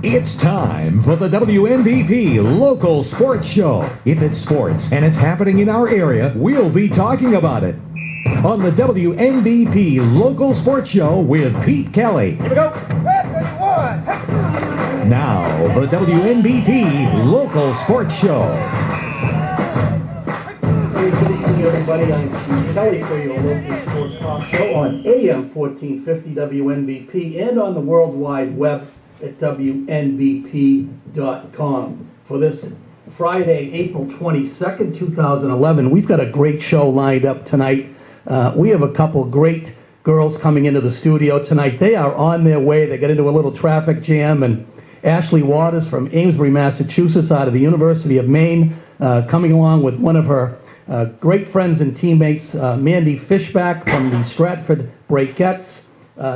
It's time for the WNBP Local Sports Show. If it's sports and it's happening in our area, we'll be talking about it. On the WNBP Local Sports Show with Pete Kelly. Here we go. Now, the WNBP Local Sports Show. Good evening, everybody. I'm Pete Kelly for your local sports talk show on AM 1450 WNBP and on the World Wide Web at WNBP.com. For this Friday, April 22nd, 2011, we've got a great show lined up tonight. We have a couple great girls coming into the studio tonight. They are on their way. They got into a little traffic jam, and Ashley Waters from Amesbury, Massachusetts, out of the University of Maine, coming along with one of her great friends and teammates, Mandie Fishback from the Stratford Breakettes.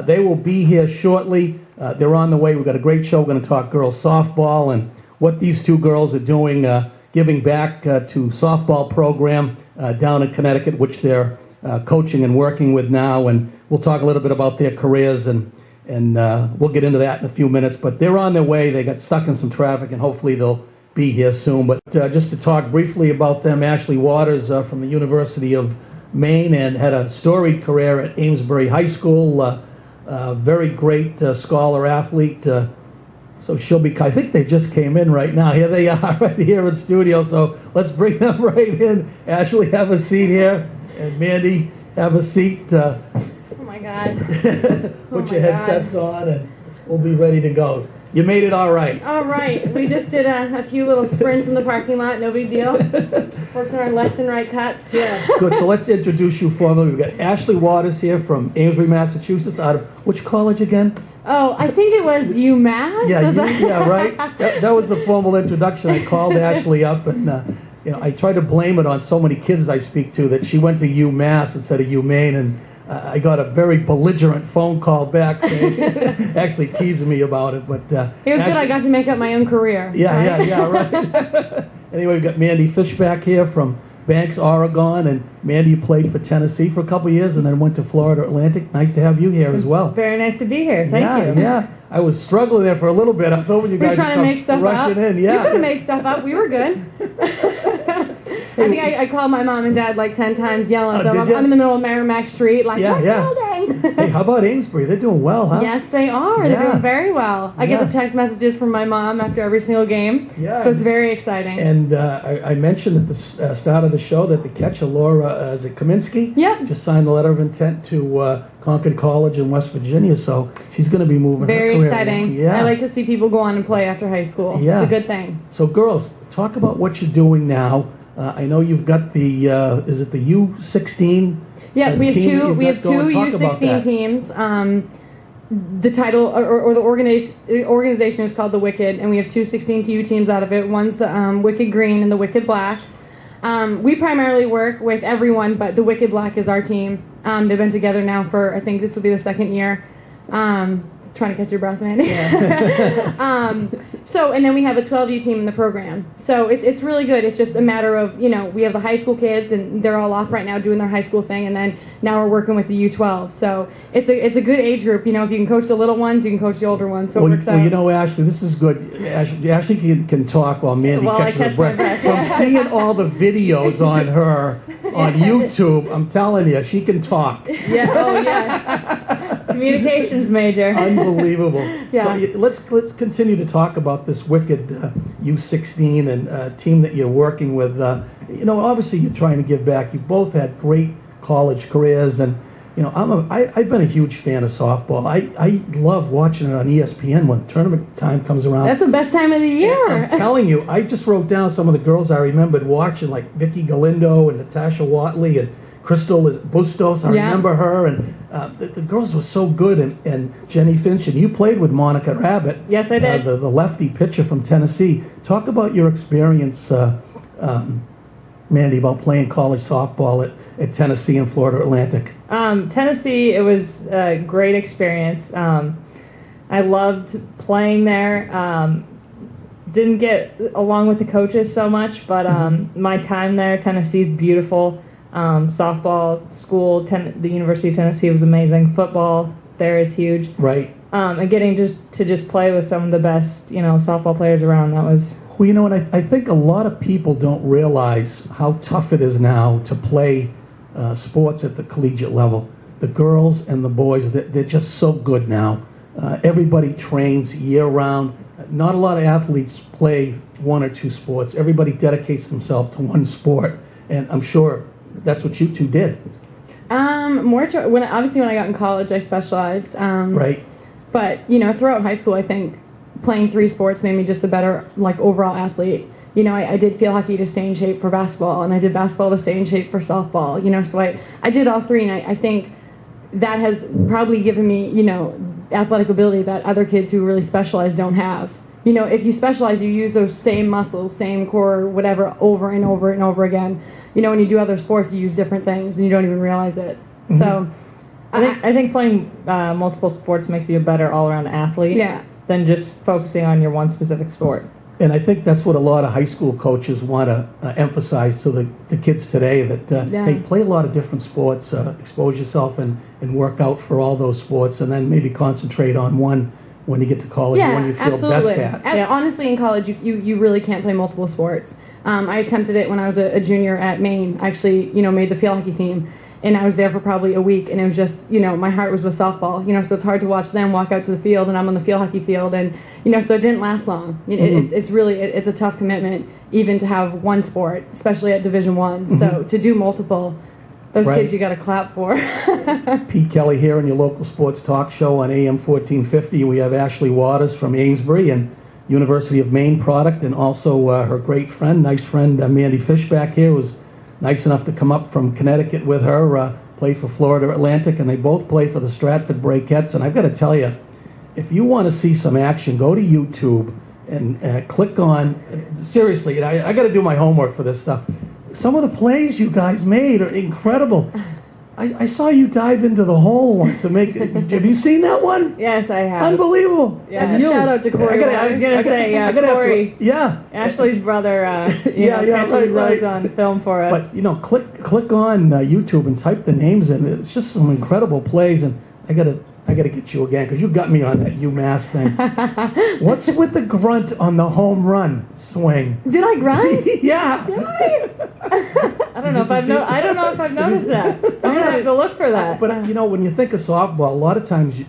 They will be here shortly. They're on the way. We've got a great show. We're going to talk girls softball and what these two girls are doing, giving back to softball program down in Connecticut, which they're coaching and working with now. And we'll talk a little bit about their careers, and we'll get into that in a few minutes. But they're on their way. They got stuck in some traffic, and hopefully they'll be here soon. But just to talk briefly about them, Ashley Waters from the University of Maine and had a storied career at Amesbury High School. Very great scholar athlete. So she'll be, I think they just came in right now. Here they are right here in studio. So let's bring them right in. Ashley, have a seat here. And Mandie, have a seat. Oh my God. Put your headsets on and we'll be ready to go. You made it all right. All right. We just did a few little sprints in the parking lot. No big deal. Worked on our left and right cuts. Yeah. Good. So let's introduce you formally. We've got Ashley Waters here from Amesbury, Massachusetts. Out of which college again? Oh, I think it was UMass. Yeah, right. That was the formal introduction. I called Ashley up, and I try to blame it on so many kids I speak to that she went to UMass instead of UMaine, and I got a very belligerent phone call back saying, actually teasing me about it. But it was good. I got to make up my own career. Yeah, right. Anyway, we've got Mandie Fishback here from Banks, Oregon, and Mandie, you played for Tennessee for a couple of years and then went to Florida Atlantic. Nice to have you here as well. Very nice to be here. Thank you. Yeah. I was struggling there for a little bit. I was hoping you guys were trying to make stuff up. In. Yeah. You could have made stuff up. We were good. I think I called my mom and dad like 10 times yelling at them. I'm in the middle of Merrimack Street, like, what building? Hey, how about Amesbury? They're doing well, huh? Yes, they are. They're doing very well. I get the text messages from my mom after every single game. Yeah. So it's very exciting. And I mentioned at the start of the show that the catcher, Laura, is it Kaminsky? Yep. Just signed the letter of intent to Concord College in West Virginia, so she's going to be moving very her career. Exciting. Yeah. I like to see people go on and play after high school. Yeah. It's a good thing. So girls, talk about what you're doing now. I know you've got the, is it the U16? Yeah, we have two U16 teams. The title or the organization is called the Wicked, and we have two 16-2 teams out of it. One's the Wicked Green and the Wicked Black. We primarily work with everyone, but the Wicked Black is our team. They've been together now for, I think this will be the second year. Trying to catch your breath, Mandie. Yeah. And then we have a 12U team in the program. So it's really good. It's just a matter of, we have the high school kids, and they're all off right now doing their high school thing, and then now we're working with the U12. So it's a good age group. If you can coach the little ones, you can coach the older ones. So it works out. Well, Ashley, this is good. Ashley can talk while Mandie catches her breath. From seeing all the videos on her on YouTube, I'm telling you, she can talk. Yeah. Oh, yes. Communications major. Unbelievable. Yeah. So let's continue to talk about this Wicked U16 and team that you're working with. Obviously you're trying to give back. You both had great college careers, and I've been a huge fan of softball. I love watching it on ESPN when tournament time comes around. That's the best time of the year. I'm telling you, I just wrote down some of the girls I remembered watching, like Vicky Galindo and Natasha Watley and Crystal Bustos. I remember her, and the girls were so good, and Jenny Finch, and you played with Monica Rabbit. Yes, I did. The lefty pitcher from Tennessee. Talk about your experience, Mandie, about playing college softball at Tennessee and Florida Atlantic. Tennessee, it was a great experience. I loved playing there. Didn't get along with the coaches so much, but my time there, Tennessee's beautiful. Softball school, the University of Tennessee was amazing. Football, there is huge. Right. And getting to just play with some of the best, softball players around, that was... Well, and I think a lot of people don't realize how tough it is now to play sports at the collegiate level. The girls and the boys, they're just so good now. Everybody trains year-round. Not a lot of athletes play one or two sports. Everybody dedicates themselves to one sport, and I'm sure that's what you two did. When I got in college, I specialized. Right. But throughout high school, I think playing 3 sports made me just a better overall athlete. I did field hockey to stay in shape for basketball, and I did basketball to stay in shape for softball. So I did all 3, and I think that has probably given me athletic ability that other kids who really specialize don't have. If you specialize, you use those same muscles, same core, whatever, over and over and over again. When you do other sports, you use different things, and you don't even realize it. Mm-hmm. So, I think playing multiple sports makes you a better all-around athlete than just focusing on your one specific sport. And I think that's what a lot of high school coaches want to emphasize to the kids today, that hey, play a lot of different sports, expose yourself and work out for all those sports, and then maybe concentrate on one when you get to college, when you feel best at. Honestly, in college, you really can't play multiple sports. I attempted it when I was a junior at Maine. I actually, made the field hockey team. And I was there for probably a week, and it was just, my heart was with softball, so it's hard to watch them walk out to the field, and I'm on the field hockey field, and, so it didn't last long. It's really a tough commitment, even to have one sport, especially at Division I. Mm-hmm. So to do multiple, those kids you got to clap for. Pete Kelly here on your local sports talk show on AM 1450. We have Ashley Waters from Amesbury and University of Maine product, and also her great friend, nice friend, Mandie Fishback here, was nice enough to come up from Connecticut with her, played for Florida Atlantic, and they both play for the Stratford Breakettes. And I've got to tell you, if you want to see some action, go to YouTube and click on, seriously, I got to do my homework for this stuff. Some of the plays you guys made are incredible. I saw you dive into the hole once and make it. Have you seen that one? Yes, I have. Unbelievable. Yeah, shout out to Corey. I was going to say, Corey. Ashley's brother, right. on film for us. But, click on YouTube and type the names in. It's just some incredible plays, and I got to get you again, because you got me on that UMass thing. What's with the grunt on the home run swing? Did I grunt? Yeah. Did I? I don't know if I've noticed that. I'm gonna have to look for that. But when you think of softball, a lot of times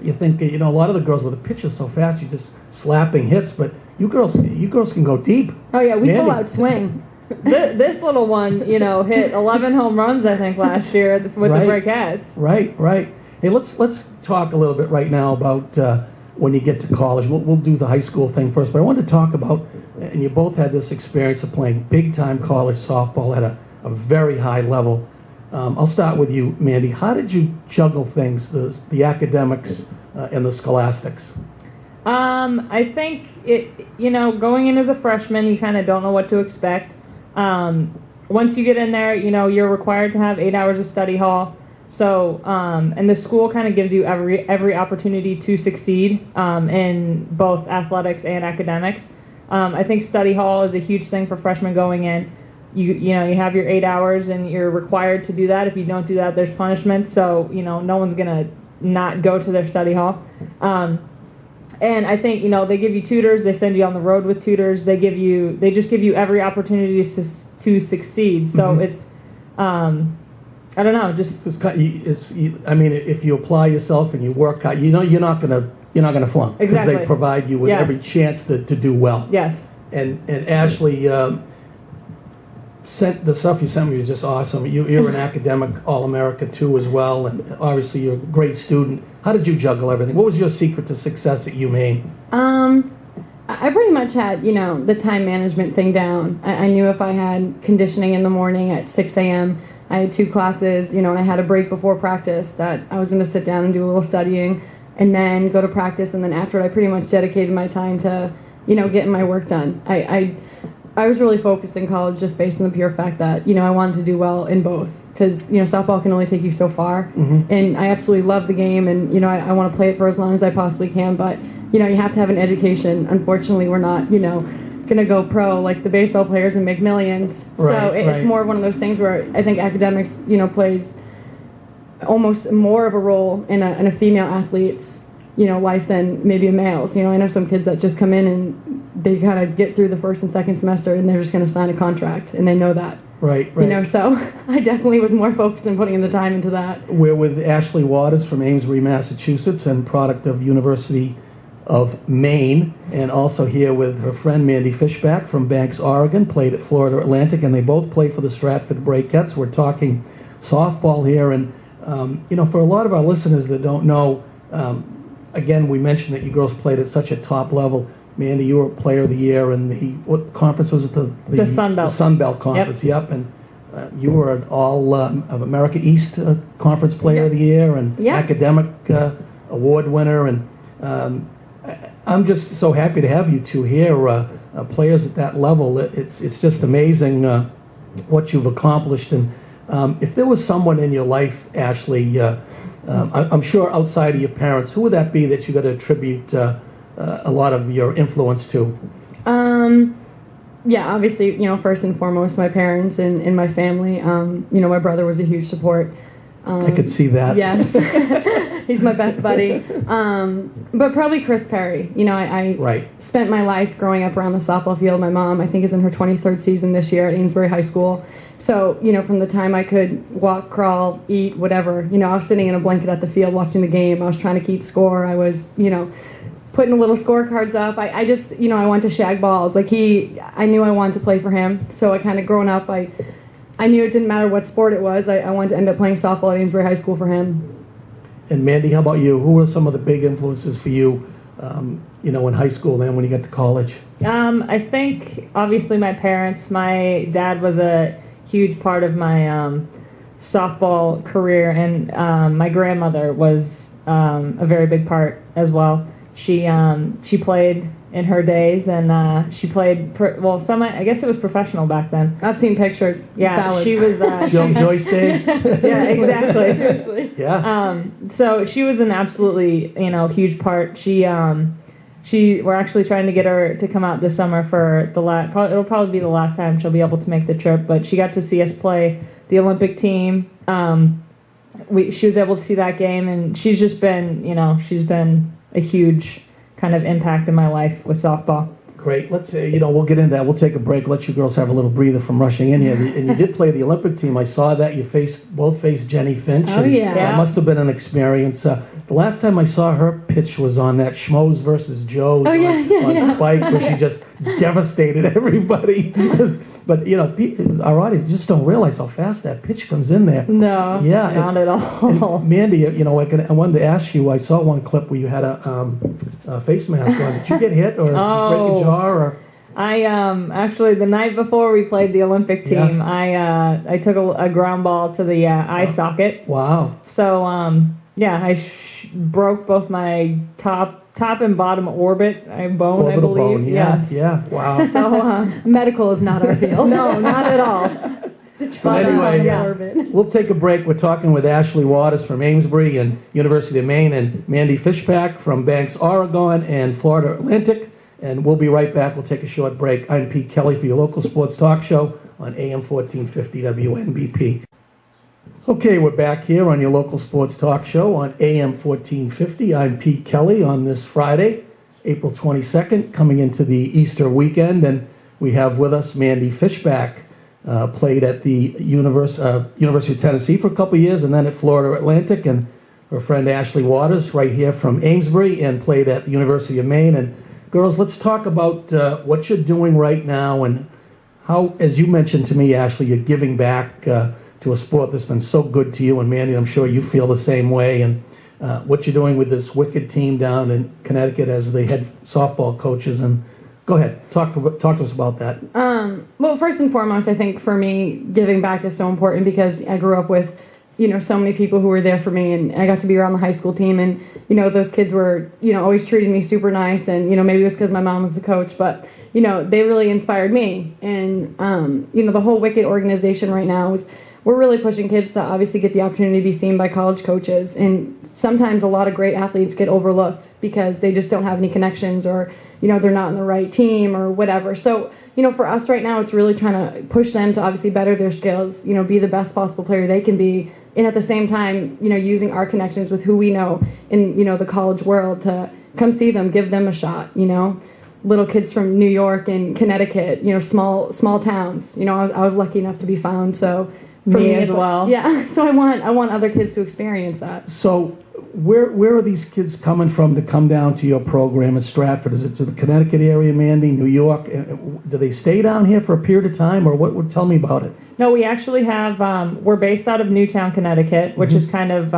you think a lot of the girls with the pitch is so fast, you're just slapping hits. But you girls can go deep. Oh yeah, we pull out swing. This little one, hit 11 home runs I think last year with the Breakettes. Right. Hey, let's talk a little bit right now about when you get to college. We'll do the high school thing first, but I wanted to talk about, and you both had this experience of playing big-time college softball at a very high level. I'll start with you, Mandie. How did you juggle things, the academics and the scholastics? I think going in as a freshman, you kind of don't know what to expect. Once you get in there, you're required to have 8 hours of study hall. So, and the school kind of gives you every opportunity to succeed in both athletics and academics. I think study hall is a huge thing for freshmen going in. You have your 8 hours, and you're required to do that. If you don't do that, there's punishment. So, no one's gonna not go to their study hall. And I think they give you tutors. They send you on the road with tutors. They just give you every opportunity to succeed. So it's I don't know. If you apply yourself and you work hard, you're not gonna flunk, because exactly. they provide you with every chance to do well. Yes. And Ashley, the stuff you sent me was just awesome. You're an academic All-America too as well, and obviously you're a great student. How did you juggle everything? What was your secret to success at UMaine? I pretty much had the time management thing down. I knew if I had conditioning in the morning at 6 a.m. I had 2 classes, and I had a break before practice that I was going to sit down and do a little studying and then go to practice. And then after, I pretty much dedicated my time to, getting my work done. I was really focused in college just based on the pure fact that, I wanted to do well in both, because, softball can only take you so far. Mm-hmm. And I absolutely love the game, and, I want to play it for as long as I possibly can. But, you have to have an education. Unfortunately, we're not, gonna go pro like the baseball players and make millions. It's more one of those things where I think academics, plays almost more of a role in a female athlete's, life than maybe a male's. I know some kids that just come in and they kind of get through the first and second semester and they're just going to sign a contract, and they know that. Right. So I definitely was more focused on putting in the time into that. We're with Ashley Waters from Amesbury, Massachusetts, and product of University of Maine, and also here with her friend Mandie Fishback from Banks, Oregon, played at Florida Atlantic, and they both play for the Stratford Breakettes. We're talking softball here, and for a lot of our listeners that don't know, again, we mentioned that you girls played at such a top level. Mandie, you were Player of the Year in what conference was it? The Sun Belt. The Sun Belt Conference, yep. And you were an All of America East Conference Player of the Year and academic award winner. And I'm just so happy to have you two here, players at that level. It's just amazing what you've accomplished. And if there was someone in your life, Ashley, I'm sure outside of your parents, who would that be that you got to attribute a lot of your influence to? Obviously, first and foremost, my parents and my family. My brother was a huge support. I could see that. Yes. He's my best buddy. But probably Chris Perry. I spent my life growing up around the softball field. My mom, I think, is in her 23rd season this year at Amesbury High School. So, from the time I could walk, crawl, eat, whatever, I was sitting in a blanket at the field watching the game. I was trying to keep score. I was, putting little scorecards up. I just, I wanted to shag balls. I knew I wanted to play for him. So I kind of growing up, I knew it didn't matter what sport it was. I wanted to end up playing softball at Amesbury High School for him. And Mandie, how about you? Who were some of the big influences for you, in high school then when you got to college? I think, obviously, my parents. My dad was a huge part of my softball career, and my grandmother was a very big part as well. She played in her days, and she played, I guess it was professional back then. I've seen pictures. Yeah, she was... Joe Joyce days? Yeah, exactly. Seriously. Yeah. So she was an absolutely, huge part. We're actually trying to get her to come out this summer for it'll probably be the last time she'll be able to make the trip, but she got to see us play the Olympic team. She was able to see that game, and she's just been, she's been a huge kind of impact in my life with softball. Great. Let's we'll get into that. We'll take a break. Let you girls have a little breather from rushing in here. And you did play the Olympic team. I saw that you both faced Jenny Finch. Oh, yeah. That must have been an experience. The last time I saw her pitch was on that Schmoes versus Joe's on Spike, where she just devastated everybody. But, our audience just don't realize how fast that pitch comes in there. No, not at all. And Mandie, I wanted to ask you, I saw one clip where you had a face mask on. Did you get hit or break a jaw? Or? I actually, the night before we played the Olympic team, I took a ground ball to the eye socket. Wow. So, I broke both my top and bottom orbital bone, I believe. Bone, yes. Yeah, wow. So medical is not our field. No, not at all. But anyway, we'll take a break. We're talking with Ashley Waters from Amesbury and University of Maine, and Mandie Fishback from Banks, Oregon, and Florida Atlantic. And we'll be right back. We'll take a short break. I'm Pete Kelly for your local sports talk show on AM 1450 WNBP. Okay, we're back here on your local sports talk show on AM 1450. I'm Pete Kelly on this Friday, April 22nd, coming into the Easter weekend, and we have with us Mandie Fishback, played at the University of Tennessee for a couple of years, and then at Florida Atlantic, and her friend Ashley Waters right here from Amesbury, and played at the University of Maine. And girls, let's talk about what you're doing right now and how, as you mentioned to me, Ashley, you're giving back to a sport that's been so good to you, and Mandie, I'm sure you feel the same way, and what you're doing with this Wicked team down in Connecticut as the head softball coaches. And go ahead, talk to us about that. Well, first and foremost, I think for me, giving back is so important because I grew up with, so many people who were there for me, and I got to be around the high school team, and, those kids were, always treating me super nice, and, maybe it was because my mom was the coach, but, they really inspired me. And, the whole Wicked organization right now we're really pushing kids to obviously get the opportunity to be seen by college coaches. And sometimes a lot of great athletes get overlooked because they just don't have any connections or, they're not in the right team or whatever. So, for us right now, it's really trying to push them to obviously better their skills, be the best possible player they can be. And at the same time, using our connections with who we know in, the college world to come see them, give them a shot, Little kids from New York and Connecticut, small towns. I was lucky enough to be found, so for me as well. Yeah, so I want other kids to experience that. So where are these kids coming from to come down to your program in Stratford? Is it to the Connecticut area, Mandie, New York? Do they stay down here for a period of time, or what? Tell me about it. No, we actually have, we're based out of Newtown, Connecticut, which is kind of,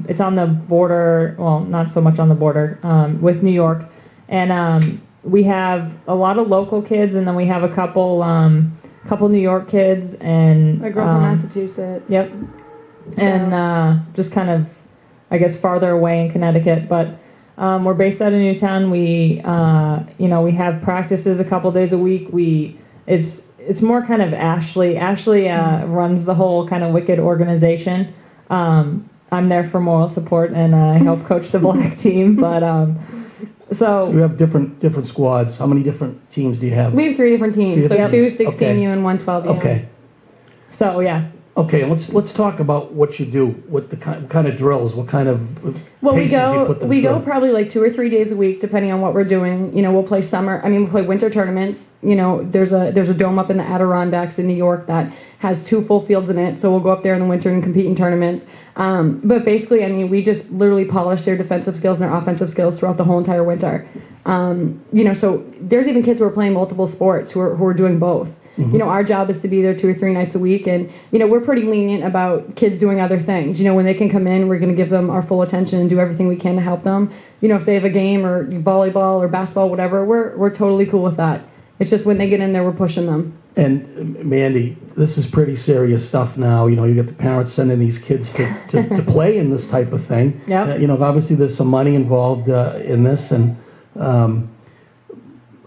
it's on the border, well, not so much on the border, with New York. And we have a lot of local kids, and then we have a couple New York kids, and... I grew up in Massachusetts. Yep. So. And just kind of, I guess, farther away in Connecticut. But we're based out of Newtown. We, we have practices a couple days a week. It's more kind of Ashley. Ashley runs the whole kind of Wicked organization. I'm there for moral support, and I help coach the black team. But so you have different squads. How many different teams do you have? We have 3 different teams. So 2 16U and 1 12U. Okay. So yeah. Okay, let's talk about what you do. What kind of drills? What kind of we through? go probably like 2 or 3 days a week, depending on what we're doing. We'll play we'll play winter tournaments. There's a dome up in the Adirondacks in New York that has 2 full fields in it. So we'll go up there in the winter and compete in tournaments. But basically, we just literally polish their defensive skills and their offensive skills throughout the whole entire winter. So there's even kids who are playing multiple sports who are doing both. Mm-hmm. Our job is to be there 2 or 3 nights a week, and we're pretty lenient about kids doing other things. When they can come in, we're going to give them our full attention and do everything we can to help them. If they have a game or volleyball or basketball, whatever, we're totally cool with that. It's just when they get in there, we're pushing them. And Mandie, this is pretty serious stuff now. You get the parents sending these kids to play in this type of thing. Yep. Obviously there's some money involved in this, and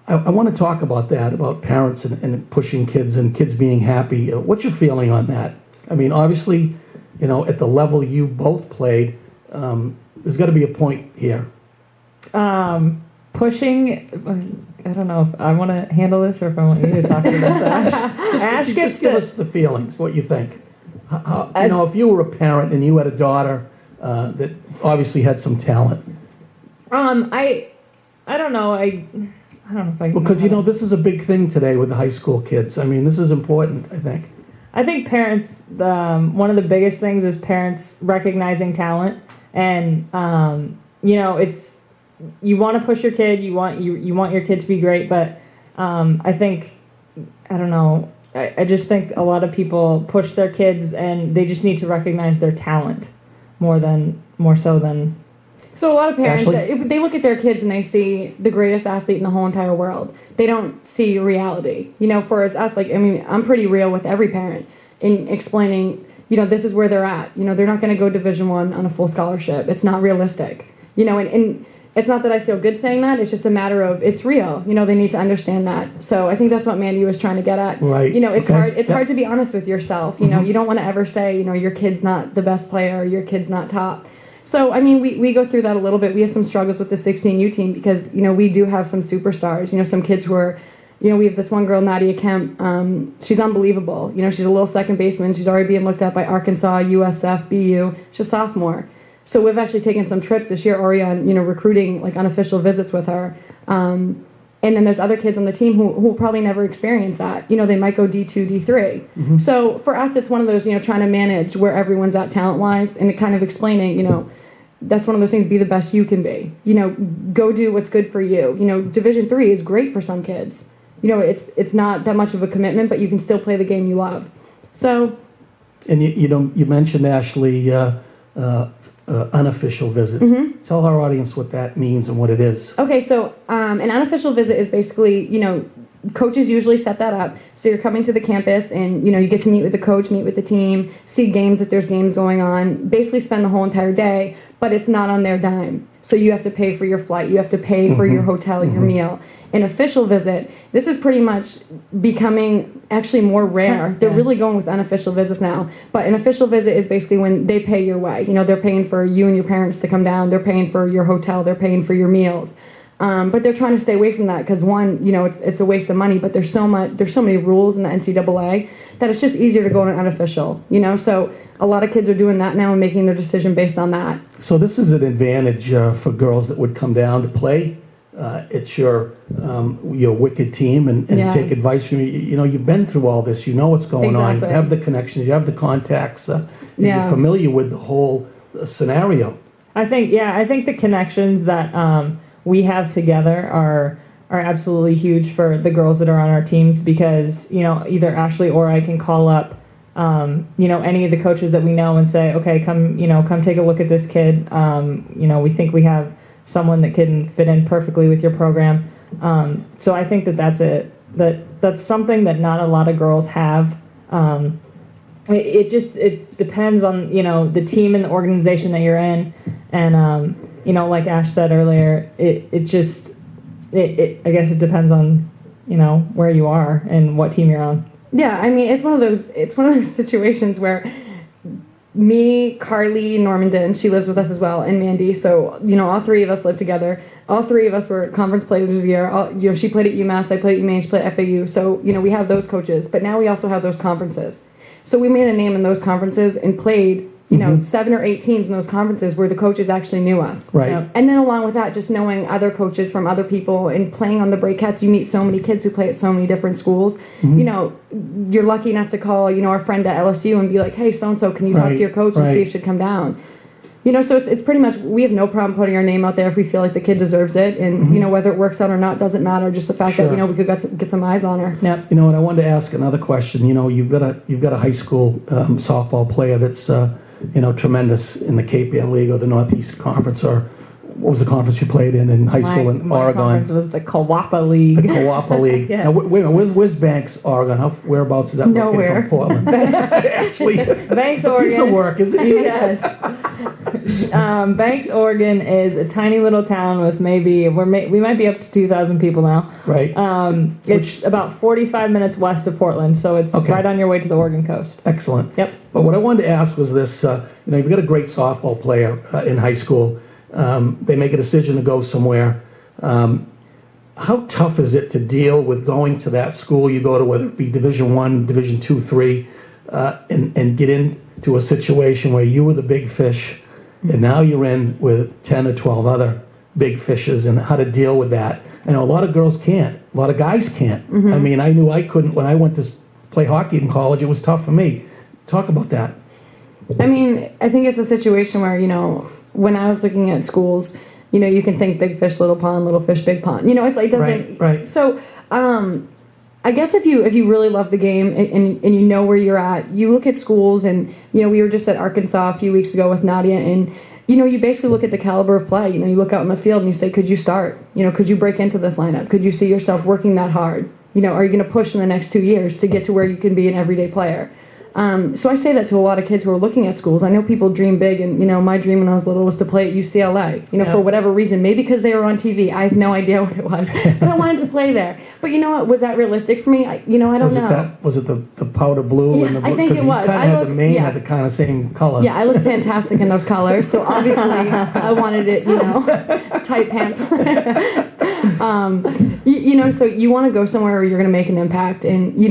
I want to talk about that, about parents and pushing kids and kids being happy. What's your feeling on that? Obviously, at the level you both played, there's got to be a point here. Pushing, I don't know if I want to handle this or if I want you to talk about that. Ash gets just give us the feelings, what you think. If you were a parent and you had a daughter that obviously had some talent. I don't know. I don't know if I can. Because, this is a big thing today with the high school kids. This is important, I think. I think parents, one of the biggest things is parents recognizing talent. And, it's, you want to push your kid, you want your kid to be great, but I think, I don't know, I just think a lot of people push their kids and they just need to recognize their talent more so than... So a lot of parents, Ashley? they look at their kids and they see the greatest athlete in the whole entire world. They don't see reality. For us, I'm pretty real with every parent in explaining, this is where they're at. They're not going to go Division I on a full scholarship. It's not realistic. And it's not that I feel good saying that. It's just a matter of it's real. They need to understand that. So I think that's what Mandie was trying to get at. Right. It's hard. It's hard to be honest with yourself. You don't want to ever say, your kid's not the best player or your kid's not top. So, we go through that a little bit. We have some struggles with the 16U team because, we do have some superstars, some kids who are, we have this one girl, Nadia Kemp. She's unbelievable. She's a little second baseman. She's already being looked at by Arkansas, USF, BU. She's a sophomore. So we've actually taken some trips this year already on, recruiting, like unofficial visits with her. And then there's other kids on the team who will probably never experience that. They might go D2, D3. Mm-hmm. So for us, it's one of those, trying to manage where everyone's at talent-wise and kind of explaining, that's one of those things, be the best you can be. Go do what's good for you. Division III is great for some kids. It's not that much of a commitment, but you can still play the game you love. So. And you mentioned, Ashley, unofficial visits. Mm-hmm. Tell our audience what that means and what it is. Okay, so an unofficial visit is basically, coaches usually set that up. So you're coming to the campus and, you get to meet with the coach, meet with the team, see games if there's games going on, basically spend the whole entire day, but it's not on their dime. So you have to pay for your flight, you have to pay for your hotel, your meal. An official visit, this is pretty much becoming actually more rare. They're really going with unofficial visits now. But an official visit is basically when they pay your way. They're paying for you and your parents to come down. They're paying for your hotel. They're paying for your meals. But they're trying to stay away from that because one, it's a waste of money. But there's so many rules in the NCAA that it's just easier to go to an unofficial. So a lot of kids are doing that now and making their decision based on that. So this is an advantage for girls that would come down to play. It's your Wicked team and take advice from you. You've been through all this. You know what's going on. You have the connections. You have the contacts. You're familiar with the whole scenario. I think the connections that we have together are absolutely huge for the girls that are on our teams because either Ashley or I can call up any of the coaches that we know and say, okay, come take a look at this kid. We think we have someone that can fit in perfectly with your program. So I think that's something that not a lot of girls have. It depends on the team and the organization that you're in, and like Ash said earlier, I guess it depends on where you are and what team you're on. Yeah, I mean it's one of those situations where me, Carly, Normandin, she lives with us as well, and Mandie. So all three of us live together. All three of us were conference players this year. She played at UMass, I played at UMaine, she played at FAU. So we have those coaches, but now we also have those conferences. So we made a name in those conferences and played 7 or 8 teams in those conferences where the coaches actually knew us. Right. And then along with that, just knowing other coaches from other people and playing on the Breakettes, you meet so many kids who play at so many different schools. You're lucky enough to call, our friend at LSU and be like, hey, so-and-so, can you talk to your coach and see if she'd come down? So it's pretty much, we have no problem putting our name out there if we feel like the kid deserves it. And, whether it works out or not doesn't matter. Just the fact that, we could get some eyes on her. Yep. And I wanted to ask another question. You've got a high school softball player that's, tremendous in the Cape Air League or the Northeast Conference, or what was the conference you played in high school in my Oregon? Conference was the Kawapa League. The Kawapa League. Yes. Now, wait a minute, where's Banks, Oregon? Whereabouts is that? Nowhere. From Portland. Actually, Banks, Oregon. Piece of work, isn't it? Yes. Banks, Oregon is a tiny little town with we might be up to 2,000 people now. Right. It's about 45 minutes west of Portland, so it's right on your way to the Oregon coast. Excellent. Yep. But what I wanted to ask was this: you've got a great softball player in high school. They make a decision to go somewhere. How tough is it to deal with going to that school you go to, whether it be Division I, Division II, III, and get into a situation where you were the big fish, and now you're in with 10 or 12 other big fishes, and how to deal with that? I know a lot of girls can't. A lot of guys can't. Mm-hmm. I mean, I knew I couldn't when I went to play hockey in college. It was tough for me. Talk about that. I mean, I think it's a situation where, when I was looking at schools, you can think big fish, little pond, little fish, big pond. It's like, doesn't. Right. So, I guess if you really love the game and you know where you're at, you look at schools and, we were just at Arkansas a few weeks ago with Nadia and, you basically look at the caliber of play. You look out in the field and you say, could you start? Could you break into this lineup? Could you see yourself working that hard? Are you going to push in the next 2 years to get to where you can be an everyday player? So I say that to a lot of kids who are looking at schools. I know people dream big, and my dream when I was little was to play at UCLA. For whatever reason, maybe because they were on TV. I have no idea what it was, but I wanted to play there. But you know what? Was that realistic for me? I don't know. Was it the powder blue and the blue? I think it was. Because you kind of had the mane had the kind of same color. Yeah, I look fantastic in those colors. So obviously, I wanted it. Tight pants. So you want to go somewhere where you're going to make an impact, and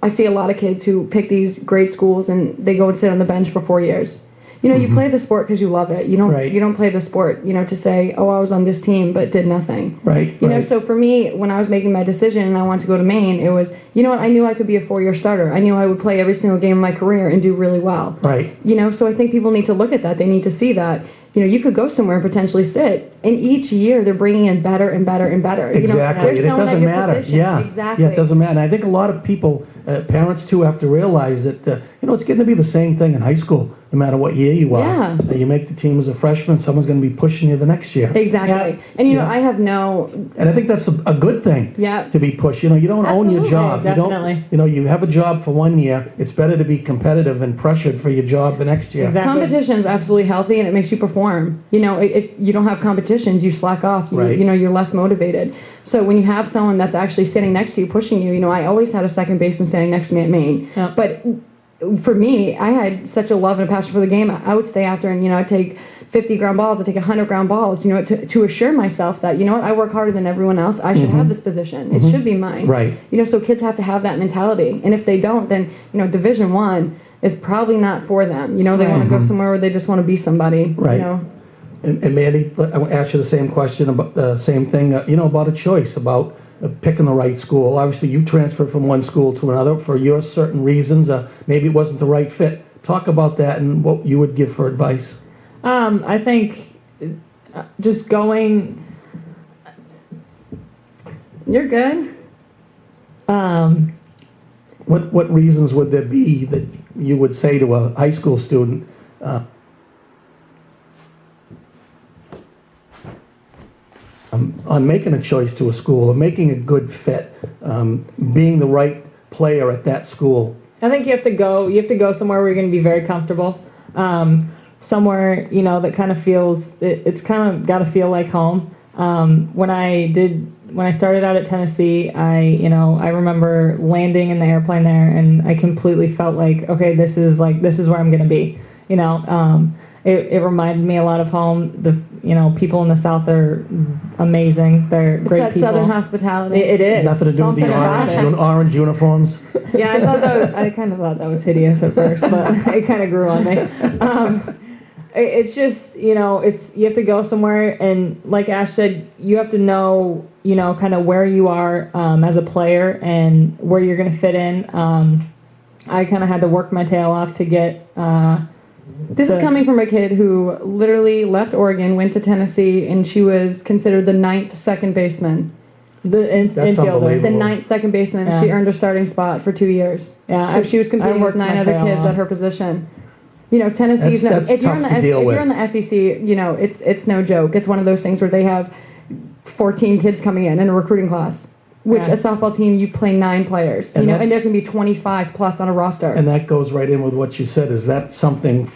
I see a lot of kids who pick these great schools and they go and sit on the bench for 4 years. You play the sport because you love it. You don't play the sport, to say, oh, I was on this team but did nothing. Right. So for me, when I was making my decision and I wanted to go to Maine, it was, I knew I could be a 4-year starter. I knew I would play every single game of my career and do really well. Right. So I think people need to look at that. They need to see that. You could go somewhere and potentially sit, and each year they're bringing in better and better and better. Exactly. And it doesn't matter. Exactly. Yeah, it doesn't matter. And I think a lot of people, parents too, have to realize that, it's going to be the same thing in high school, no matter what year you are. Yeah. You make the team as a freshman, someone's going to be pushing you the next year. Exactly. Yeah. And, I have no... And I think that's a good thing to be pushed. You don't own your job. Definitely. You have a job for 1 year. It's better to be competitive and pressured for your job the next year. Exactly. Competition is absolutely healthy, and it makes you perform. If you don't have competitions, you slack off. You're less motivated. So when you have someone that's actually sitting next to you, pushing you, I always had a second baseman standing next to me at Maine. But for me, I had such a love and a passion for the game. I would stay after and, I'd take 50 ground balls, I take 100 ground balls, to assure myself that, I work harder than everyone else. I should have this position. It should be mine. Right. So kids have to have that mentality. And if they don't, then, Division I is probably not for them. They want to go somewhere where they just want to be somebody. Right. And Mandie, I want to ask you the same question about the same thing, about a choice, about picking the right school. Obviously, you transferred from one school to another for your certain reasons. Maybe it wasn't the right fit. Talk about that and what you would give for advice. I think just going. You're good. What reasons would there be that you would say to a high school student, on making a choice to a school, or making a good fit, being the right player at that school? I think you have to go somewhere where you're going to be very comfortable. Somewhere, that kind of feels, it's kind of got to feel like home. When I started out at Tennessee, I remember landing in the airplane there, and I completely felt like, okay, this is where I'm going to be. It reminded me a lot of home. The people in the South are amazing. They're great that people. Southern hospitality. It is. Nothing to do with the orange uniforms. Yeah, I kind of thought that was hideous at first, but it kind of grew on me. It's just, you have to go somewhere, and like Ash said, you have to know, kind of where you are as a player and where you're going to fit in. I kind of had to work my tail off to get. This is coming from a kid who literally left Oregon, went to Tennessee, and she was considered the 9th second baseman. That's unbelievable. The 9th second baseman. Yeah. She earned her starting spot for 2 years. Yeah, so she was competing with 9 other kids at her position. Tennessee's if you're in the SEC, it's no joke. It's one of those things where they have 14 kids coming in a recruiting class. Which a softball team, you play 9 players, and there can be 25 plus on a roster. And that goes right in with what you said. Is that something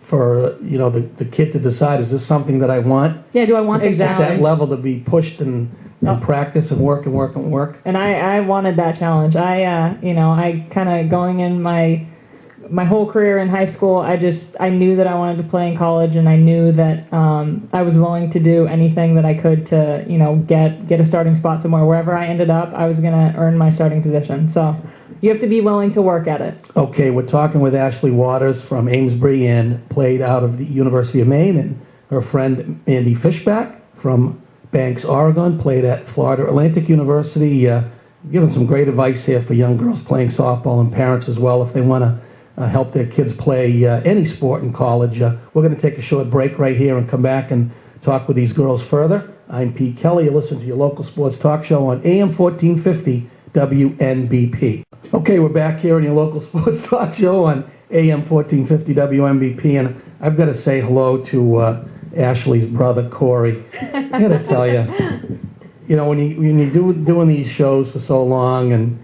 for the kid to decide? Is this something that I want? Yeah, do I want at that level to be pushed and practice and work and work and work? And I wanted that challenge. I kind of going in my whole career in high school, I knew that I wanted to play in college, and I knew that I was willing to do anything that I could to, get a starting spot somewhere. Wherever I ended up, I was going to earn my starting position. So you have to be willing to work at it. Okay, we're talking with Ashley Waters from Amesbury and played out of the University of Maine, and her friend Mandie Fishback from Banks, Oregon, played at Florida Atlantic University. Giving some great advice here for young girls playing softball and parents as well if they want to help their kids play any sport in college. We're going to take a short break right here and come back and talk with these girls further. I'm Pete Kelly. You listen to your local sports talk show on AM 1450 WNBP. Okay, we're back here on your local sports talk show on AM 1450 WNBP, and I've got to say hello to Ashley's brother, Corey. I got to tell you, when you're doing these shows for so long, and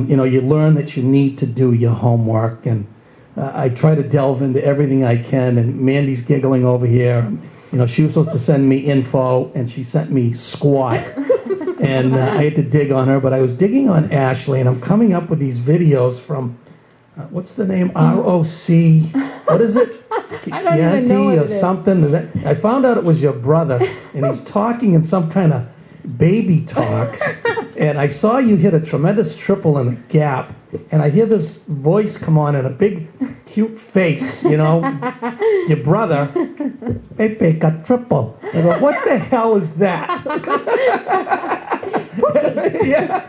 you learn that you need to do your homework, and I try to delve into everything I can, and Mandie's giggling over here. She was supposed to send me info, and she sent me squat, and I had to dig on her, but I was digging on Ashley, and I'm coming up with these videos from, what's the name, ROC, what is it? I don't even know what it is. Something. I found out it was your brother, and he's talking in some kind of baby talk, and I saw you hit a tremendous triple in the gap, and I hear this voice come on in a big, cute face, your brother, Pepe got triple. I go, what the hell is that? Yeah.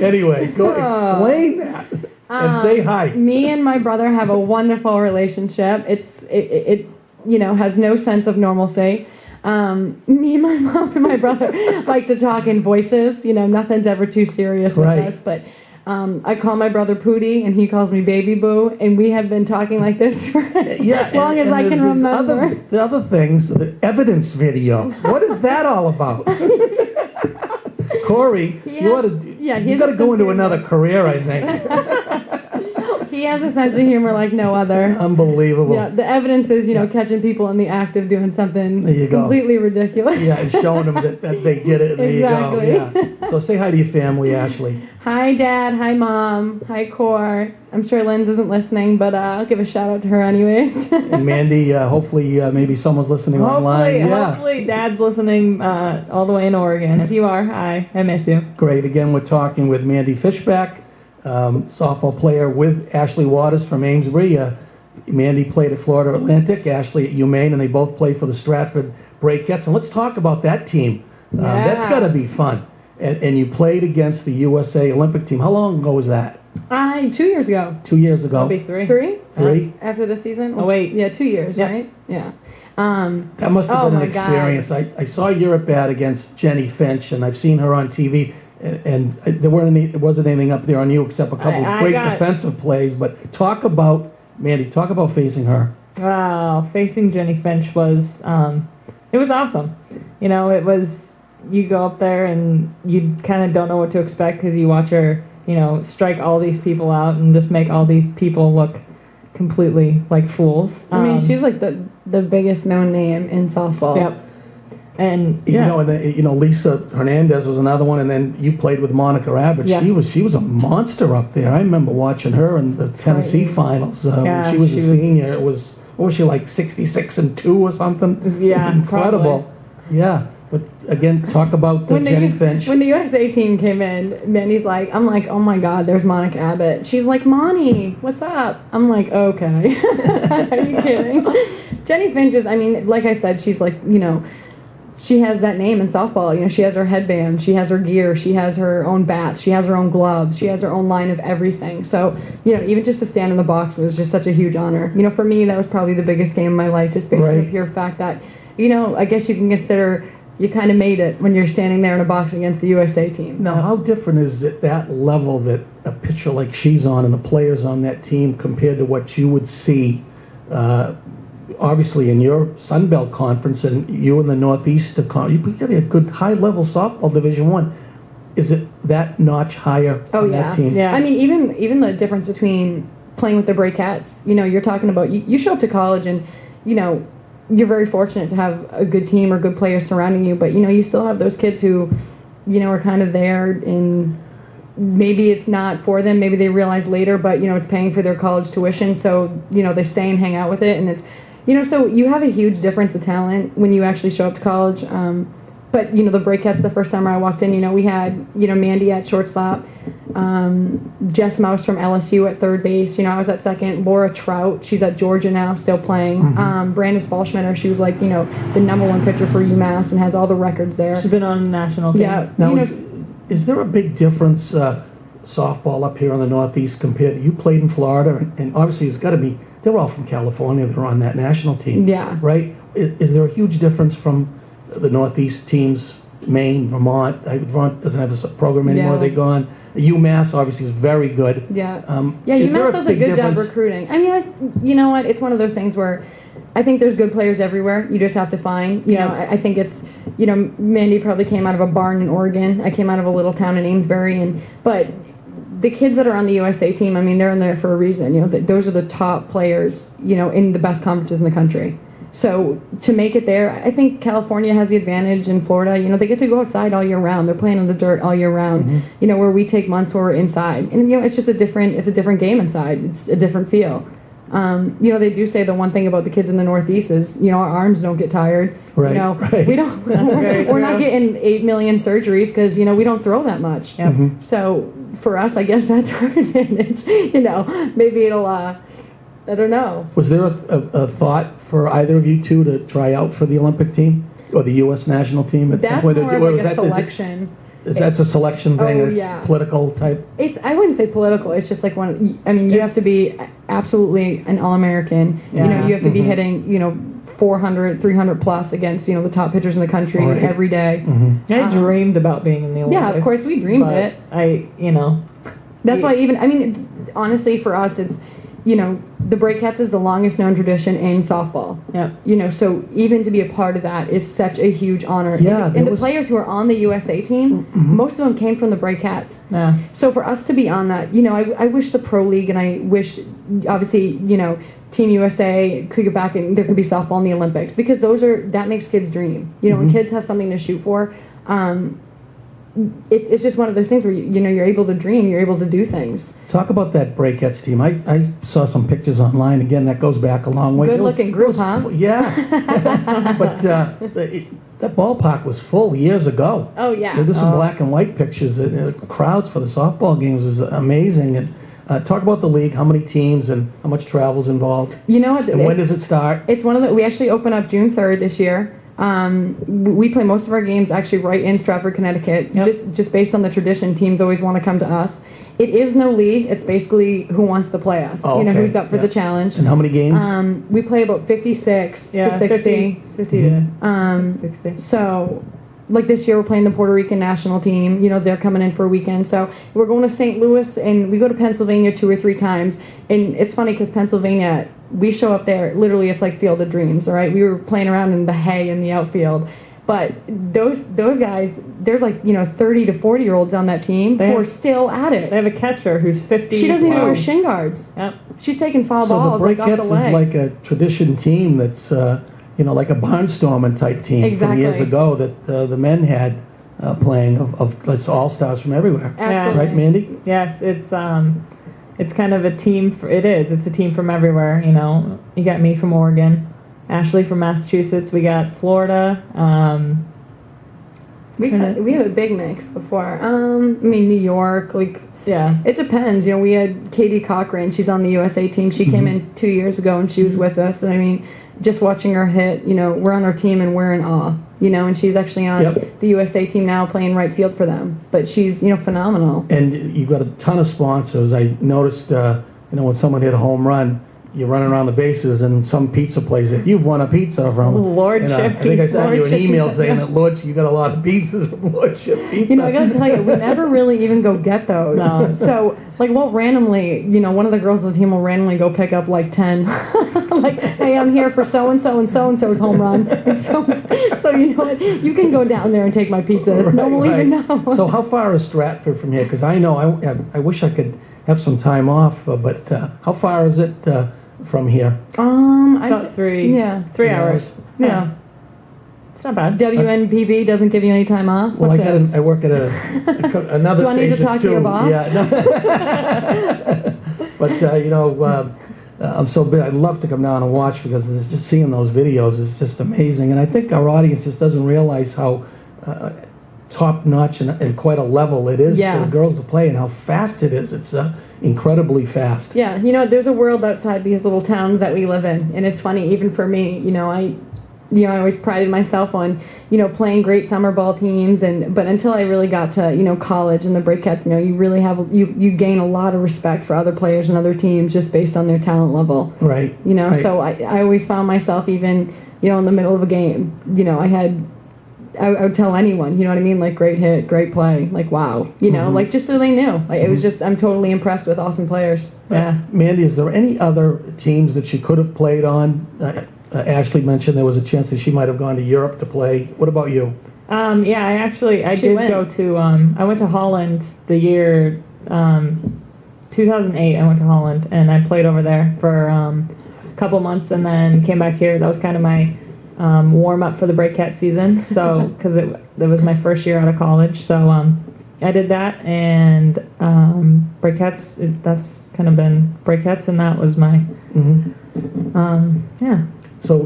Anyway, go explain that and say hi. Me and my brother have a wonderful relationship. It has no sense of normalcy. Me and my mom and my brother like to talk in voices. Nothing's ever too serious with us. But I call my brother Pootie, and he calls me Baby Boo, and we have been talking like this for as long as I can remember. The other things, the evidence videos. What is that all about? Corey, you got to go into another career, I think. He has a sense of humor like no other. Unbelievable. Yeah, the evidence is, catching people in the act of doing something completely ridiculous. Yeah, and showing them that they get it. And Exactly. There you go. Yeah. So say hi to your family, Ashley. Hi, Dad. Hi, Mom. Hi, Core. I'm sure Lynn's isn't listening, but I'll give a shout out to her anyways. And Mandie, hopefully maybe someome's listening online. Hopefully Dad's listening all the way in Oregon. If you are, hi. I miss you. Great. Again, we're talking with Mandie Fishback, softball player with Ashley Waters from Amesbury. Mandie played at Florida Atlantic, Ashley at UMaine, and they both played for the Stratford Breakettes. And let's talk about that team. That's got to be fun. And you played against the USA Olympic team. How long ago was that? 2 years ago. 2 years ago. That'll be three. Three? After the season? Oh, wait. Yeah, 2 years, Yep. Right? Yeah. That must have been an experience. I saw your at bat against Jenny Finch, and I've seen her on TV, and there wasn't anything up there on you except a couple of great defensive plays. But Mandie, talk about facing her. Wow, facing Jenny Finch was, it was awesome. It was, you go up there and you kind of don't know what to expect because you watch her, strike all these people out and just make all these people look completely like fools. I mean, she's like the biggest known name in softball. Yep. And Lisa Hernandez was another one, and then you played with Monica Abbott. Yes. She was a monster up there. I remember watching her in the Tennessee finals. When she was a senior. It was, what was she, like 66-2 or something? Yeah, incredible. probably. Yeah. But again, talk about Jenny Finch. When the USA team came in, Mandy's like, I'm like, oh my God, there's Monica Abbott. She's like, Monty, what's up? I'm like, okay. Are you kidding? Jenny Finch is, I mean, like I said, she's like, she has that name in softball. She has her headband, she has her gear, she has her own bats, she has her own gloves, she has her own line of everything. So, even just to stand in the box was just such a huge honor. For me, that was probably the biggest game of my life, just based on the pure fact that, I guess you can consider you kind of made it when you're standing there in a box against the USA team. Now, how different is it, that level that a pitcher like she's on and the players on that team compared to what you would see, obviously, in your Sun Belt Conference and you in the Northeast? You've got a good high-level softball Division I. Is it that notch higher on that team? Yeah. I mean, even the difference between playing with the Breakettes, you're talking about, you show up to college and, you're very fortunate to have a good team or good players surrounding you, but you still have those kids who, are kind of there, and maybe it's not for them. Maybe they realize later, but it's paying for their college tuition, so they stay and hang out with it, and it's, so you have a huge difference of talent when you actually show up to college. But the Breakettes, the first summer I walked in, we had Mandie at shortstop, Jess Mouse from LSU at third base. I was at second. Laura Trout, she's at Georgia now, still playing. Brandis Ballschmitter, she was like the #1 pitcher for UMass and has all the records there. She's been on the national team. Yeah. Now, is there a big difference softball up here in the Northeast compared to, you played in Florida, and obviously it's got to be, they're all from California, they're on that national team. Yeah. Right? Is there a huge difference from the Northeast teams, Maine, Vermont? Vermont doesn't have a program anymore. Yeah. They're gone. UMass obviously is very good. Yeah. Is there UMass does a good job recruiting. I mean, you know what? It's one of those things where I think there's good players everywhere. You just have to find. I think it's, Mandie probably came out of a barn in Oregon. I came out of a little town in Amesbury, but the kids that are on the USA team, I mean, they're in there for a reason. Those are the top players, in the best conferences in the country. So to make it there, I think California has the advantage in Florida. They get to go outside all year round. They're playing in the dirt all year round. Where we take months where we're inside, and it's just a different game inside. It's a different feel. They do say the one thing about the kids in the Northeast is, our arms don't get tired. Right. We don't. We're not getting 8 million surgeries because we don't throw that much. So for us, I guess that's our advantage. Maybe it'll. I don't know. Was there a thought for either of you two to try out for the Olympic team or the U.S. national team at some point? That's more like a selection. That's a selection thing? It's political type? I wouldn't say political. It's just like you have to be absolutely an All-American. Yeah. You have to be hitting, 400, 300 plus against, the top pitchers in the country every day. I dreamed about being in the Olympics. Yeah, of course we dreamed it. That's why honestly for us, it's, the Breakcats is the longest known tradition in softball. Yeah. So even to be a part of that is such a huge honor. Yeah, and the players who are on the USA team, most of them came from the Breakcats. Yeah. So for us to be on that, I wish the Pro League, and I wish, obviously, Team USA could get back and there could be softball in the Olympics, because that makes kids dream. When kids have something to shoot for, it's just one of those things where you're able to dream, you're able to do things. Talk about that Breakcats team. I saw some pictures online. Again, that goes back a long way. Good looking group, huh? Yeah. But that ballpark was full years ago. Oh yeah. There's some black and white pictures. The crowds for the softball games was amazing. And talk about the league. How many teams and how much travel's involved? You know what? And when does it start? It's we actually open up June 3rd this year. We play most of our games actually right in Stratford, Connecticut. Yep. Just based on the tradition, teams always want to come to us. It is no league. It's basically who wants to play us. Oh, okay. Who's up for the challenge. And how many games? We play about 56 to 60. 50 to 60. So, like this year, we're playing the Puerto Rican national team. They're coming in for a weekend. So we're going to St. Louis, and we go to Pennsylvania 2 or 3 times. And it's funny because Pennsylvania, we show up there, literally it's like Field of Dreams, all right? We were playing around in the hay in the outfield. But those guys, there's 30 to 40-year-olds on that team who are still at it. They have a catcher who's 50. She doesn't even wear shin guards. Yep. She's taking foul So balls the off the Breakcats leg. is like a tradition team that's, like a barnstorming type team from years ago that the men had playing of all-stars from everywhere. Absolutely. Right, Mandie? Yes, it's kind of a team. It's a team from everywhere. You got me from Oregon, Ashley from Massachusetts. We got Florida. We had a big mix before. New York, Yeah. It depends. We had Katie Cochran. She's on the USA team. She came in 2 years ago, and she was with us. And just watching her hit, we're on our team and we're in awe, and she's actually on the USA team now playing right field for them. But she's, phenomenal. And you've got a ton of sponsors. I noticed, when someone hit a home run, you're running around the bases, and some pizza place that you've won a pizza from. Lordship I think I sent you an Lordship email pizza. saying that Lordship, you got a lot of pizzas from Lordship Pizza. I gotta tell you, we never really even go get those. No. So, we'll randomly, one of the girls on the team will randomly go pick up 10. Hey, I'm here for so-and-so and so-and-so's home run. And so you know what? You can go down there and take my pizzas. No one will even know. So how far is Stratford from here? Because I know, I wish I could have some time off, but how far is it from here? About 3 3 hours. Yeah. It's not bad. WNPB doesn't give you any time off? Well, What's I work at another Do I need to station, talk to too. your boss? Yeah. But, I'm so big. I'd love to come down and watch, because just seeing those videos is just amazing. And I think our audience just doesn't realize how top-notch and quite a level it is for the girls to play, and how fast it is. It's incredibly fast. Yeah, there's a world outside these little towns that we live in, and it's funny, even for me, I always prided myself on, playing great summer ball teams, but until I really got to, college and the Breakcats, you really have, you gain a lot of respect for other players and other teams just based on their talent level. Right. Right. So I always found myself even, in the middle of a game, I would tell anyone, you know what I mean? Great hit, great play, wow, just so they knew. It was just, I'm totally impressed with awesome players. Yeah. Mandie, is there any other teams that you could have played on? Ashley mentioned there was a chance that she might have gone to Europe to play. What about you? I went to Holland the year 2008. I went to Holland, and I played over there for a couple months, and then came back here. That was kind of my warm up for the Breakcat season. So, because it was my first year out of college, so I did that, and Breakcats. That's kind of been Breakcats, and that was my So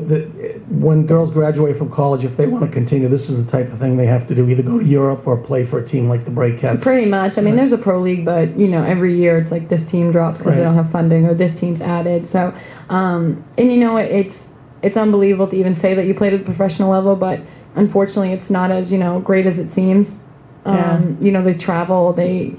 when girls graduate from college, if they want to continue, this is the type of thing they have to do: either go to Europe or play for a team like the Breakcats. Pretty much. There's a pro league, but every year it's this team drops because they don't have funding, or this team's added. So, it's unbelievable to even say that you played at the professional level, but unfortunately, it's not as great as it seems. They travel, they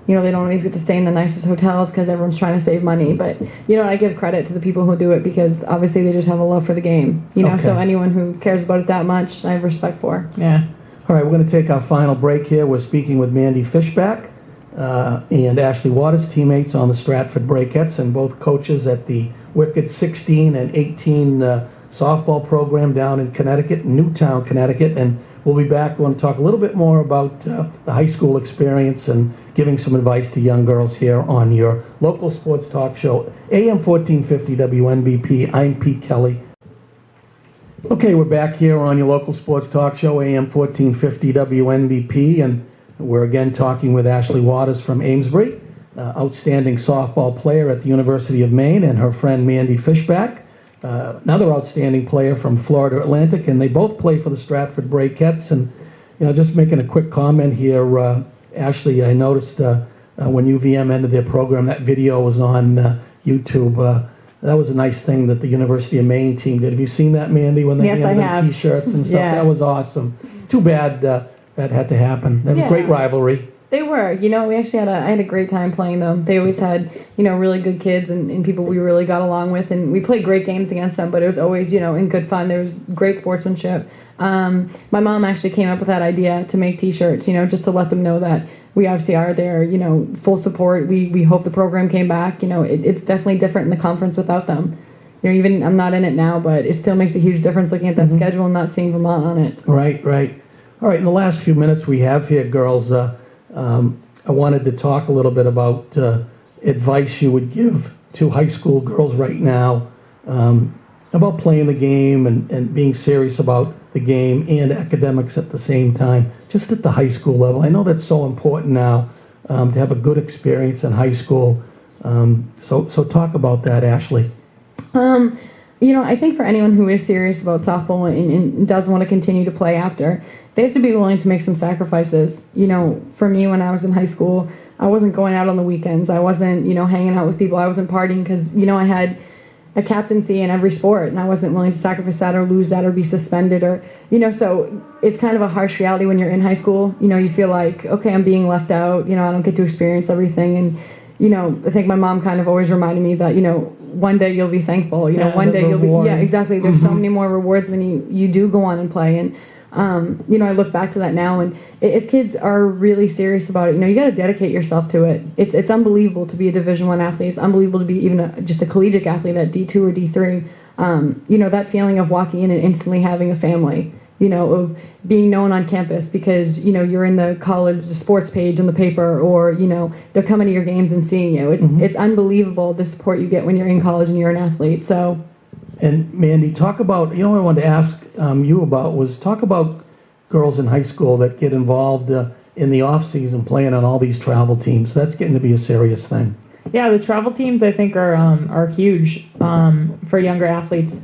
don't always get to stay in the nicest hotels because everyone's trying to save money. But, I give credit to the people who do it, because obviously they just have a love for the game. So anyone who cares about it that much, I have respect for. Yeah. All right, we're going to take our final break here. We're speaking with Mandie Fishback, and Ashley Waters, teammates on the Stratford Breakettes, and both coaches at the Wicked 16 and 18 softball program down in Connecticut, Newtown, Connecticut. And we'll be back. We want to talk a little bit more about the high school experience and giving some advice to young girls here on your local sports talk show, AM 1450 WNBP. I'm Pete Kelly. Okay, we're back here on your local sports talk show, AM 1450 WNBP, and we're again talking with Ashley Waters from Amesbury, outstanding softball player at the University of Maine, and her friend Mandie Fishback, another outstanding player from Florida Atlantic, and they both play for the Stratford Breakettes. And just making a quick comment here, Ashley, I noticed when UVM ended their program, that video was on YouTube. That was a nice thing that the University of Maine team did. Have you seen that, Mandie, when they handed them T-shirts and stuff? Yes. That was awesome. Too bad that had to happen. They have a great rivalry. They were. We actually I had a great time playing them. They always had, really good kids and people we really got along with, and we played great games against them, but it was always, in good fun. There was great sportsmanship. My mom actually came up with that idea to make T-shirts, just to let them know that we obviously are there, full support. We hope the program came back. It's definitely different in the conference without them. Even I'm not in it now, but it still makes a huge difference looking at that schedule and not seeing Vermont on it. Right. All right, in the last few minutes we have here, girls, I wanted to talk a little bit about advice you would give to high school girls right now about playing the game and being serious about the game and academics at the same time, just at the high school level. I know that's so important now to have a good experience in high school. So talk about that, Ashley. I think for anyone who is serious about softball and does want to continue to play after, they have to be willing to make some sacrifices. For me, when I was in high school, I wasn't going out on the weekends. I wasn't, hanging out with people. I wasn't partying because, I had a captaincy in every sport, and I wasn't willing to sacrifice that or lose that or be suspended or, so it's kind of a harsh reality when you're in high school. You feel like, okay, I'm being left out. I don't get to experience everything. And, I think my mom kind of always reminded me that, one day you'll be thankful. One day you'll be, exactly. There's so many more rewards when you do go on and play. And, I look back to that now, and if kids are really serious about it, you got to dedicate yourself to it. It's unbelievable to be a Division I athlete. It's unbelievable to be even just a collegiate athlete at D2 or D3. That feeling of walking in and instantly having a family, of being known on campus because, you're in the college sports page in the paper, or, they're coming to your games and seeing you. It's unbelievable the support you get when you're in college and you're an athlete. So. And Mandie, talk about, what I wanted to ask you about was talk about girls in high school that get involved in the off season playing on all these travel teams. That's getting to be a serious thing. Yeah, the travel teams I think are huge for younger athletes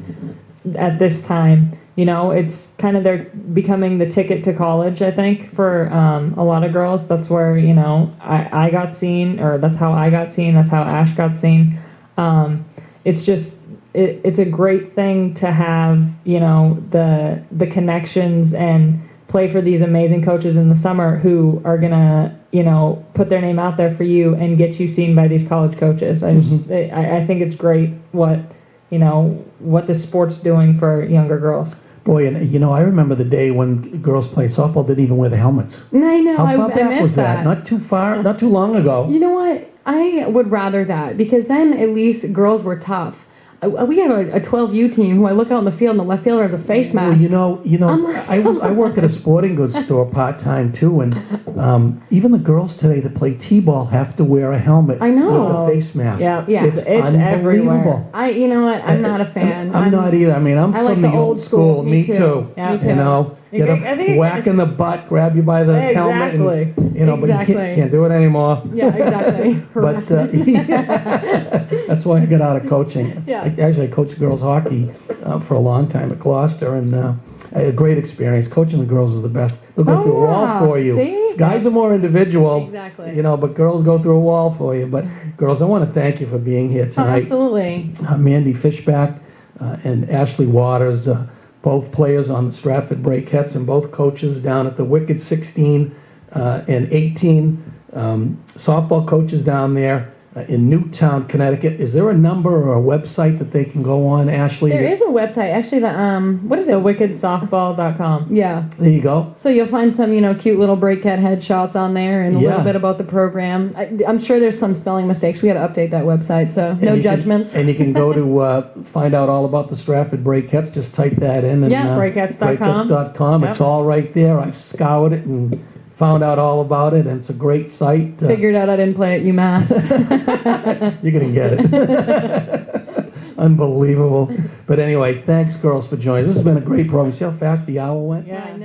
at this time. It's kind of they're becoming the ticket to college, I think, for a lot of girls. That's where, I got seen, or that's how I got seen. That's how Ash got seen. It's just, it's a great thing to have, the connections and play for these amazing coaches in the summer who are going to, put their name out there for you and get you seen by these college coaches. I think it's great what the sport's doing for younger girls. Boy, and I remember the day when girls played softball didn't even wear the helmets. I know. How far I back was that? Not too long ago. You know what? I would rather that, because then at least girls were tough. We have a 12U team who I look out in the field and the left fielder has a face mask. Well, I work at a sporting goods store part-time too, and even the girls today that play t-ball have to wear a helmet with a face mask. Yeah, it's unbelievable. Everywhere. You know what? I'm not a fan. I'm not either. I mean, I'm from the old school. Me too. Yeah. Me too. Get a whack in the butt, grab you by the helmet, and, but you can't do it anymore. Yeah, exactly. But that's why I got out of coaching. Yeah. I coached girls hockey for a long time at Gloucester, and I had a great experience. Coaching the girls was the best. They'll go through a wall for you. See? Guys are more individual. Exactly. But girls go through a wall for you. But girls, I want to thank you for being here tonight. Absolutely. Mandie Fishback and Ashley Waters, both players on the Stratford Breakettes and both coaches down at the Wicked 16 and 18, softball coaches down there. in Newtown, Connecticut. Is there a number or a website that they can go on, Ashley? There is a website, actually. What is it? TheWickedSoftball.com. Yeah. There you go. So you'll find some, cute little breakhead headshots on there, and a little bit about the program. I'm sure there's some spelling mistakes. We got to update that website, so no judgments. And you can go to find out all about the Stratford Breakettes. Just type that in. And, Breakettes.com. Breakettes.com. Yep. It's all right there. I've scoured it and found out all about it, and it's a great site. Figured out I didn't play at UMass. You're going to get it. Unbelievable. But anyway, thanks, girls, for joining us. This has been a great program. See how fast the hour went? Yeah.